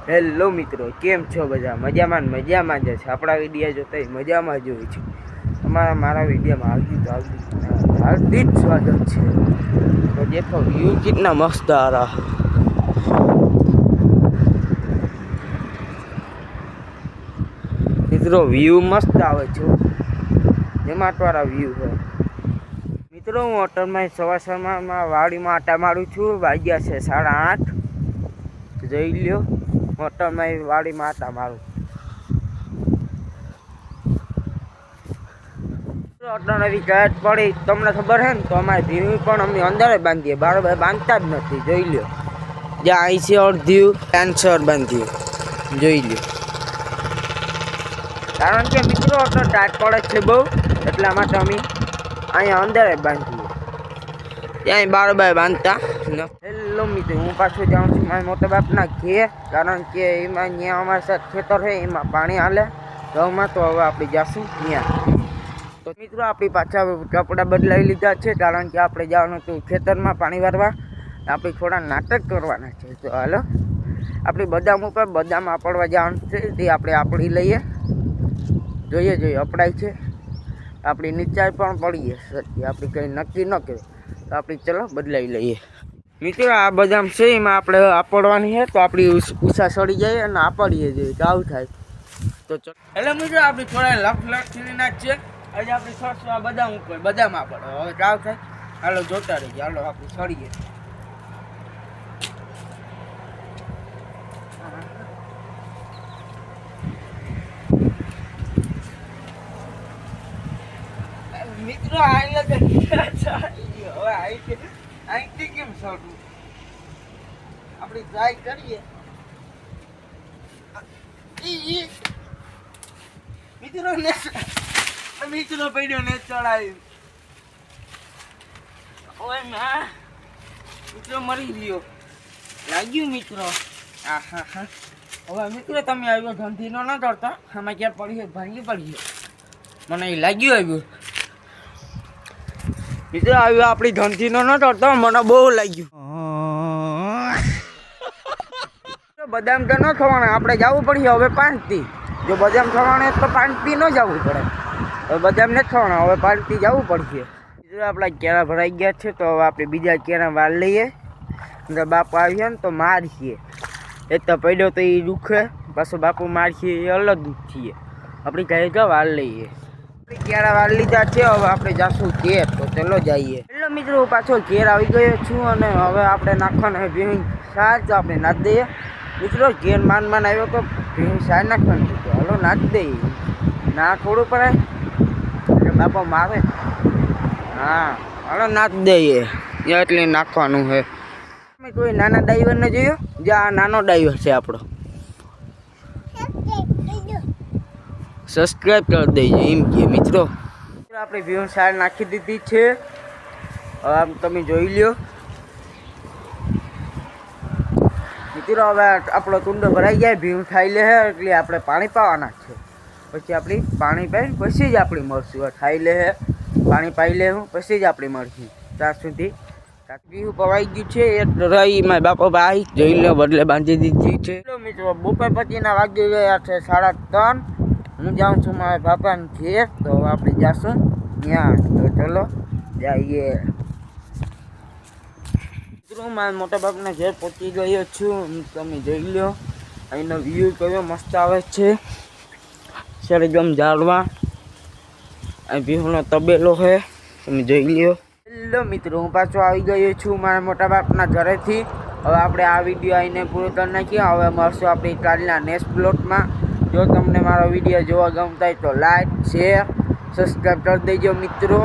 Hello મિત્રો, કેમ છો બધા? મજામાં મજામાં જ છે. આપણા વિડીયો જોતા મજામાં જ હોય છે. મારા વિડીયોમાં હાર્દિક સ્વાગત છે. તો દેખો વ્યૂ કિतना मस्त आ रहा है। મિત્રો વ્યૂ મસ્ત આવે છે, જેમાં વાળા વ્યૂ છે. મિત્રો હું હોટલમાં સવારમાં વાડીમાં આટા મારું છું. વાગ્યા છે 8:30. જોઈ લ્યો, હોટલમાં વાડીમાં આટા મારું. નવી ગાયત પડી તમને ખબર છે ને, તો અમારે ધીમી પણ અમે અંદર બાંધીએ, બારોબાર બાંધતા જ નથી. જોઈ લ્યો, જ્યાં અહીં છે અડધ્યું કેન્સર બાંધ્યું. જોઈ લ્યો, કારણ કે મિત્રો તો ટાઈટ પડે છે બહુ, એટલા માટે અમે અહીંયા અંદર બાંધીએ, ત્યાં બારોબાર બાંધતા. હેલો મિત્રો, હું પાછું જાઉં છું મારા મોટા બાપના ઘેર, કારણ કે એમાં ત્યાં અમારા સાથે ખેતર છે, એમાં પાણી હાલે ઘઉંમાં. તો હવે આપણે જઈશું ત્યાં. તો મિત્રો આપણી પાછા કપડાં બદલાવી લીધા છે, કારણ કે આપણે જવાનું હતું ખેતરમાં પાણી વારવા. આપણે થોડા નાટક કરવાના છે. તો હાલો, આપણી બદામ ઉપર બદામ આપડવા જવાનું છે, તે આપણે આપડી લઈએ. જોઈએ અપડાય છે. આપણી નીચાઈ પણ પડીએ સત્ય, આપણે કંઈ નક્કી ન કરે. તો આપણે ચલો બદલાવી લઈએ. મિત્રો આ બદામ છે, એમાં આપણે આપડવાની છે, તો આપણી ઉષા સડી જાય અને આપડીએ જોઈએ તો આવું થાય. તો ચલો, એટલે મિત્રો આપણે થોડા લખ છીણી નાખીએ. આજે આપણે સરસો આ બદામ ઉપર બદામ આપડે, હવે ચાવ થાય. હાલો જોતા રહીએ. હાલો આપણે સડીએ. મિત્રો હવે અહીંથી કેમ સડવું, આપણે ટ્રાય કરીએ. મિત્રો પડ્યો ને ચડાવ્યું. ઓય ના, મિત્રો મરી ગયો લાગ્યું મિત્રો. હા હવે મિત્રો તમે આવ્યો ધંધીનો ન કરતા, આમાં ક્યાં પડી ભાંગી પડી, મને એ લાગ્યું આવ્યું. મિત્રો આવ્યો આપણી ધંધીનો ન કરતો, મને બહુ લાગ્યું. બદામ તો ન ખવાના, આપણે જવું પડશે હવે 5થી. જો બદામ ખવાને તો 5થી ન જવું પડે. હવે બદામ નથી ખવાના, હવે 5થી જવું પડશે. મિત્રો આપણા કેળા ભરાઈ ગયા છે, તો હવે આપણે બીજા કેળા વાર લઈએ. બાપુ આવીએ ને તો મારીએ. એક તો પડ્યો તો એ દુખે, પાછું બાપુ મારીએ એ અલગ દુઃખ છીએ. આપણી ગાય વાર લઈએ. કેળા વાર લીધા છે, હવે આપણે જાશું ઘેર. તો ચલો જઈએ. એટલે મિત્રો હું પાછો ઘેર આવી ગયો છું, અને હવે આપણે નાખવાના ભીણ સાર, તો આપણે નાખ દઈએ. મિત્રો ઘેર માન આવ્યો તો ભીણ સાર નાખવાનું છે, હાલો નાખ દઈએ. ના થોડું પડે એટલે બાપા મારે. હા હાલો નાખ દઈએ, એટલે નાખવાનું છે. કોઈ નાના ડાઈવરને જોયો, જ્યાં નાનો ડાઈવર છે આપણો, સબસ્ક્રાઈબ કરી દેજો એમ કે મિત્રો. આપણે ભીણ સાર નાખી દીધી છે, હવે આમ તમે જોઈ લ્યો. મિત્રો હવે આપણો કુંડો ભરાઈ જાય, ભીણ ખાઈ લે એટલે આપણે પાણી પાવાના છે. પછી આપણી પાણી પાઈ પછી જ આપણે મળશું. ખાઈ લે પાણી પાઈ લેવું પછી જ આપણે મળશું. ત્યાં સુધી ભીણ પવાઈ ગયું છે. એક રહી મારા બાપા ભાઈ જોઈ લો, બદલે બાંધી દીધી છે. મિત્રો બપોર પછીના વાગી ગયા છે 3:30. હું જાઉં છું મારા બાપાને ઘેર, તો આપણે જાશું ત્યાં. તો ચલો જઈએ. મિત્રો મારા મોટા બાપના ઘેર પહોંચી ગયો છું. તમે જોઈ લો, અહીંનો વ્યૂ કયો મસ્ત આવે છે. સરગમ ઝાડવા, અહીં ભીહનો તબેલો છે, તમે જોઈ લો. હેલો મિત્રો, હું પાછો આવી ગયો છું મારા મોટા બાપના ઘરેથી. હવે આપણે આ વિડીયો આવીને પૂરો કરી નાખીએ. હવે મળશું આપણે કાલના નેક્સ્ટ પ્લોટમાં. જો તમને મારો વિડીયો જોવા ગમતા હોય તો લાઈક, શેર, સબસ્ક્રાઈબ કરી દેજો મિત્રો.